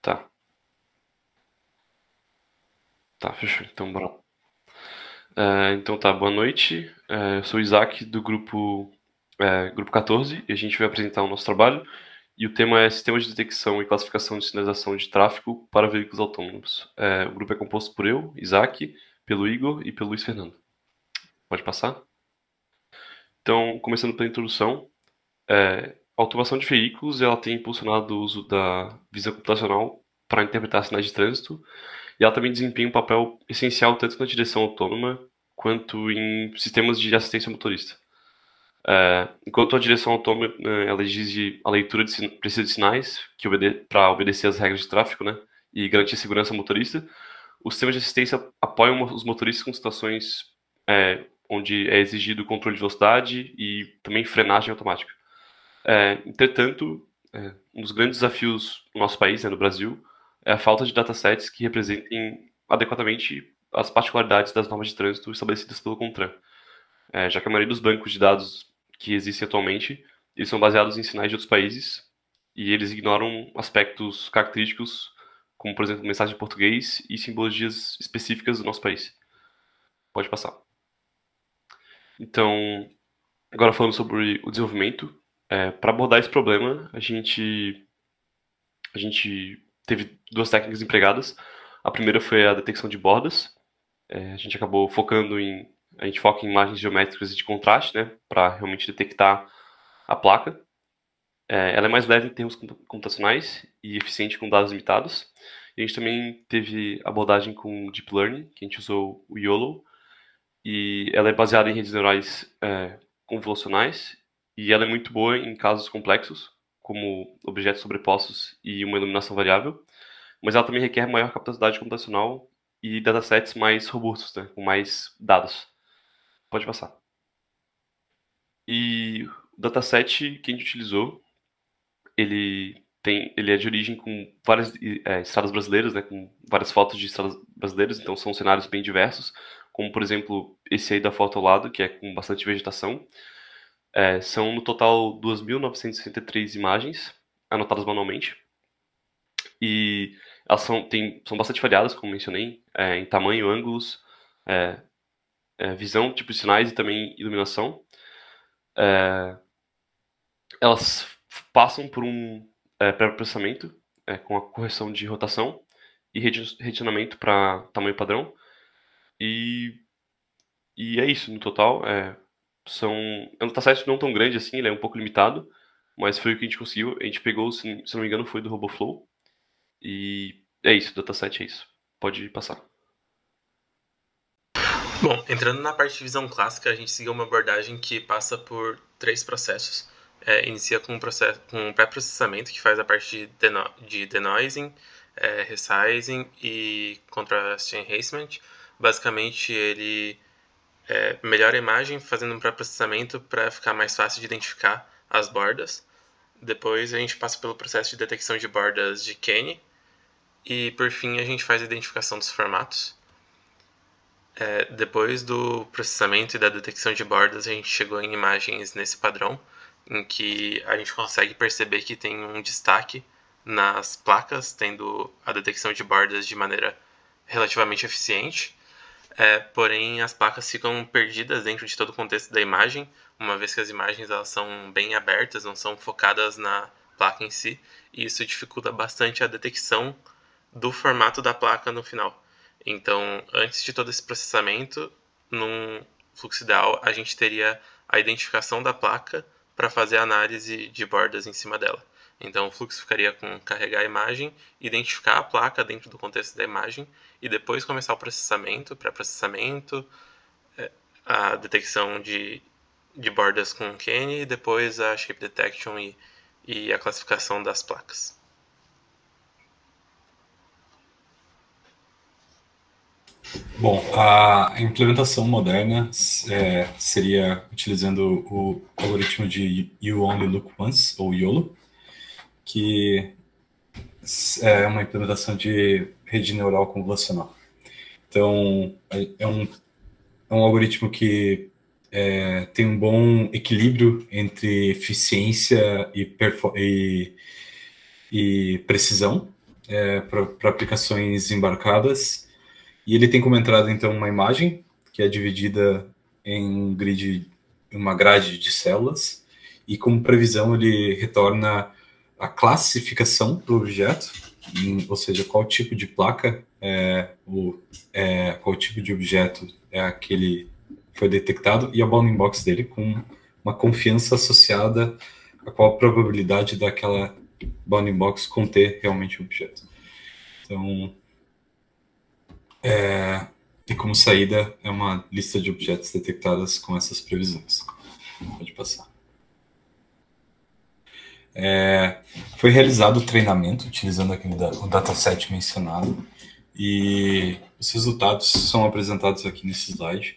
Tá, tá, fechou. Então, bora lá. Então tá, boa noite. Eu sou o Isaac do grupo 14 e a gente vai apresentar o nosso trabalho. E o tema é Sistema de Detecção e Classificação de Sinalização de Tráfego para Veículos Autônomos. O grupo é composto por eu, Isaac, pelo Igor e pelo Luiz Fernando. Pode passar? Então, começando pela introdução, a automação de veículos ela tem impulsionado o uso da visão computacional para interpretar sinais de trânsito. E ela também desempenha um papel essencial tanto na direção autônoma quanto em sistemas de assistência ao motorista. Enquanto a direção autônoma ela exige a leitura precisa de sinais para obedecer às regras de tráfego, né, e garantir a segurança ao motorista, os sistemas de assistência apoiam os motoristas com situações onde é exigido controle de velocidade e também frenagem automática. Entretanto, um dos grandes desafios no nosso país, no Brasil, é a falta de datasets que representem adequadamente as particularidades das normas de trânsito estabelecidas pelo CONTRAN, já que a maioria dos bancos de dados que existem atualmente, eles são baseados em sinais de outros países e eles ignoram aspectos característicos, como, por exemplo, mensagem em português e simbologias específicas do nosso país. Pode passar. Então, agora falando sobre o desenvolvimento, para abordar esse problema, a gente teve duas técnicas empregadas. A primeira foi a detecção de bordas. A gente acabou focando a gente foca em imagens geométricas e de contraste, né, para realmente detectar a placa. Ela é mais leve em termos computacionais e eficiente com dados limitados. E a gente também teve abordagem com Deep Learning, que a gente usou o YOLO, e ela é baseada em redes neurais convolucionais, e ela é muito boa em casos complexos, como objetos sobrepostos e uma iluminação variável, mas ela também requer maior capacidade computacional e datasets mais robustos, né, com mais dados. Pode passar. E o dataset que a gente utilizou, ele é de origem com várias estradas brasileiras, né, com várias fotos de estradas brasileiras, então são cenários bem diversos, como por exemplo esse aí da foto ao lado, que é com bastante vegetação. São no total 2.963 imagens anotadas manualmente, e elas são bastante variadas, como mencionei, em tamanho, ângulos, visão, tipo de sinais e também iluminação. Elas passam por um pré-processamento com a correção de rotação e redirecionamento para tamanho padrão. E, e é isso, no total. É um dataset não tão grande assim, ele é um pouco limitado, mas foi o que a gente conseguiu. A gente pegou, se não me engano, foi do RoboFlow. E é isso, o dataset é isso. Pode passar. Bom, entrando na parte de visão clássica, a gente seguiu uma abordagem que passa por três processos. Inicia com um pré-processamento, que faz a parte de denoising, resizing e contrast enhancement. Basicamente, ele melhora a imagem fazendo um pré-processamento para ficar mais fácil de identificar as bordas. Depois, a gente passa pelo processo de detecção de bordas de Kenny. E, por fim, a gente faz a identificação dos formatos. Depois do processamento e da detecção de bordas, a gente chegou em imagens nesse padrão, em que a gente consegue perceber que tem um destaque nas placas, tendo a detecção de bordas de maneira relativamente eficiente. Porém, as placas ficam perdidas dentro de todo o contexto da imagem, uma vez que as imagens elas são bem abertas, não são focadas na placa em si, e isso dificulta bastante a detecção do formato da placa no final. Então, antes de todo esse processamento, num fluxo ideal, a gente teria a identificação da placa para fazer a análise de bordas em cima dela. Então, o fluxo ficaria com carregar a imagem, identificar a placa dentro do contexto da imagem e depois começar o processamento, pré-processamento, a detecção de bordas com Kenny e depois a shape detection e a classificação das placas. Bom, a implementação moderna seria utilizando o algoritmo de You Only Look Once, ou YOLO, que é uma implementação de rede neural convolucional. Então, é um algoritmo que tem um bom equilíbrio entre eficiência e precisão. para aplicações embarcadas. E ele tem como entrada, então, uma imagem que é dividida em uma grade de células, e como previsão ele retorna a classificação do objeto, ou seja, qual tipo de placa qual tipo de objeto é aquele que foi detectado, e a bounding box dele com uma confiança associada a qual a probabilidade daquela bounding box conter realmente o objeto. Então, e como saída é uma lista de objetos detectadas com essas previsões. Pode passar. Foi realizado o treinamento utilizando o dataset mencionado, e os resultados são apresentados aqui nesse slide.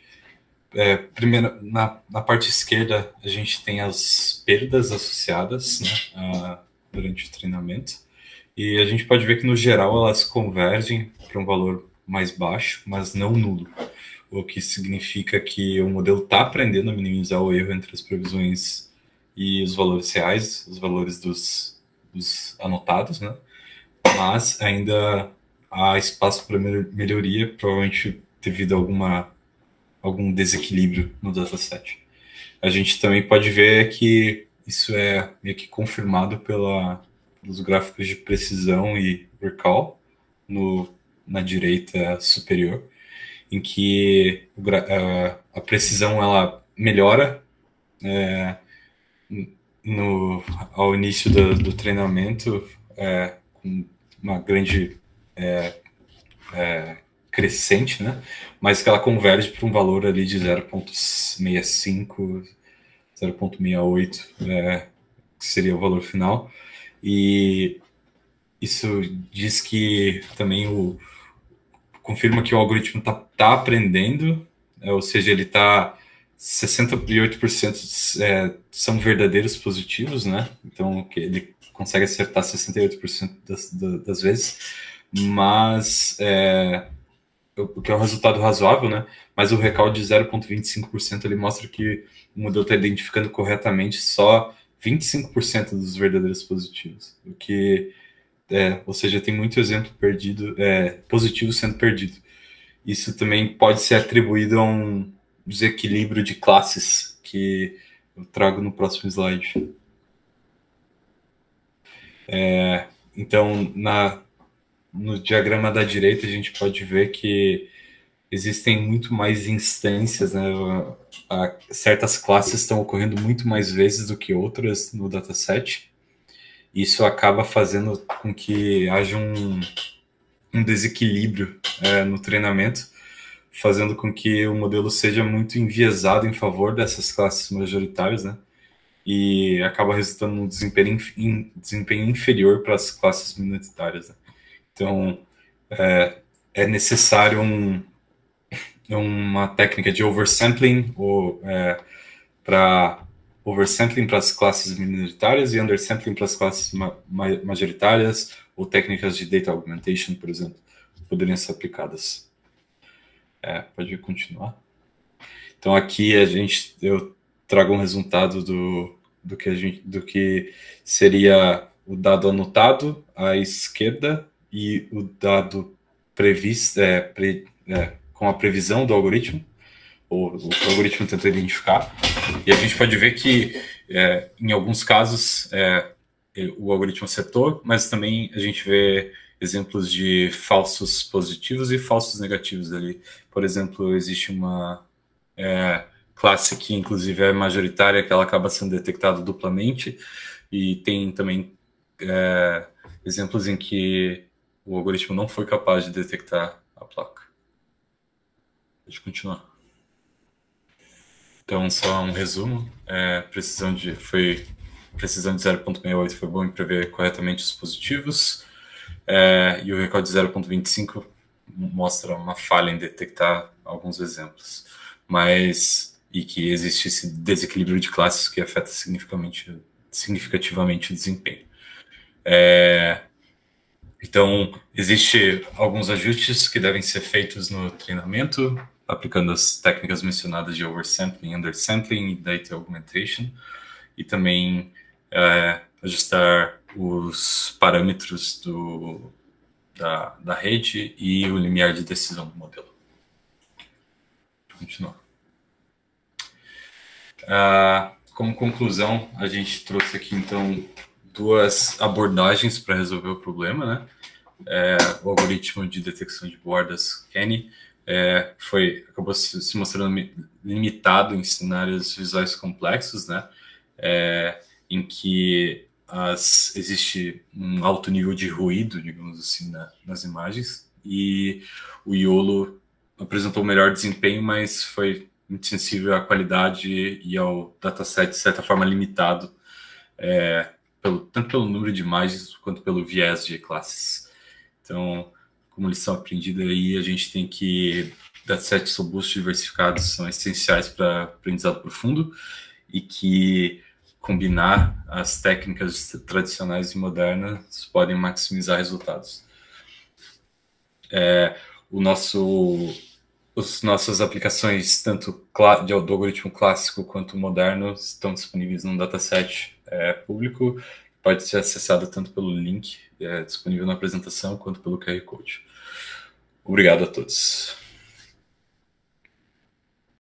Primeiro, na parte esquerda, a gente tem as perdas associadas, né, durante o treinamento, e a gente pode ver que, no geral, elas convergem para um valor mais baixo, mas não nulo, o que significa que o modelo está aprendendo a minimizar o erro entre as previsões e os valores reais, os valores dos anotados, né? Mas ainda há espaço para melhoria, provavelmente devido a algum desequilíbrio no dataset. A gente também pode ver que isso é meio que confirmado pelos gráficos de precisão e recall na direita superior, em que a precisão ela melhora ao início do treinamento, com uma grande crescente, né? Mas que ela converge para um valor ali de 0,65, 0,68, que seria o valor final. E isso diz que também confirma que o algoritmo tá aprendendo, ou seja, ele está 68% são verdadeiros positivos, né? Então ele consegue acertar 68% das vezes, mas o que é um resultado razoável, né? Mas o recall de 0,25% ele mostra que o modelo está identificando corretamente só 25% dos verdadeiros positivos, o que ou seja, tem muito exemplo positivo sendo perdido. Isso também pode ser atribuído a um desequilíbrio de classes que eu trago no próximo slide. Então, no diagrama da direita, a gente pode ver que existem muito mais instâncias, né? Certas classes estão ocorrendo muito mais vezes do que outras no dataset. Isso acaba fazendo com que haja um desequilíbrio no treinamento, fazendo com que o modelo seja muito enviesado em favor dessas classes majoritárias, né? E acaba resultando num desempenho inferior para as classes minoritárias, né? Então, é necessário uma técnica de oversampling para oversampling para as classes minoritárias e undersampling para as classes majoritárias, ou técnicas de data augmentation, por exemplo, poderiam ser aplicadas. Pode continuar. Então aqui eu trago um resultado do que seria o dado anotado à esquerda e o dado previsto com a previsão do algoritmo, ou o que o algoritmo tentou identificar. E a gente pode ver que, em alguns casos, o algoritmo acertou, mas também a gente vê exemplos de falsos positivos e falsos negativos ali. Por exemplo, existe uma classe que, inclusive, é majoritária, que ela acaba sendo detectada duplamente, e tem também exemplos em que o algoritmo não foi capaz de detectar a placa. Pode continuar. Então, só um resumo. Precisão de 0,68 foi bom em prever corretamente os positivos. E o recall de 0,25 mostra uma falha em detectar alguns exemplos. E que existe esse desequilíbrio de classes que afeta significativamente o desempenho. Então, existe alguns ajustes que devem ser feitos no treinamento, aplicando as técnicas mencionadas de oversampling, undersampling e data augmentation, e também ajustar os parâmetros da rede e o limiar de decisão do modelo. Continua. Como conclusão, a gente trouxe aqui, então, duas abordagens para resolver o problema, né? O algoritmo de detecção de bordas Kenny acabou se mostrando limitado em cenários visuais complexos, né? Em que existe um alto nível de ruído, digamos assim, nas imagens, e o YOLO apresentou melhor desempenho, mas foi muito sensível à qualidade e ao dataset, de certa forma, limitado, tanto pelo número de imagens quanto pelo viés de classes. Então, como lição aprendida aí, a gente tem que datasets robustos e diversificados são essenciais para aprendizado profundo e que combinar as técnicas tradicionais e modernas podem maximizar resultados. As nossas aplicações, tanto do algoritmo clássico quanto moderno, estão disponíveis num dataset público, pode ser acessado tanto pelo link disponível na apresentação quanto pelo QR Code. Obrigado a todos.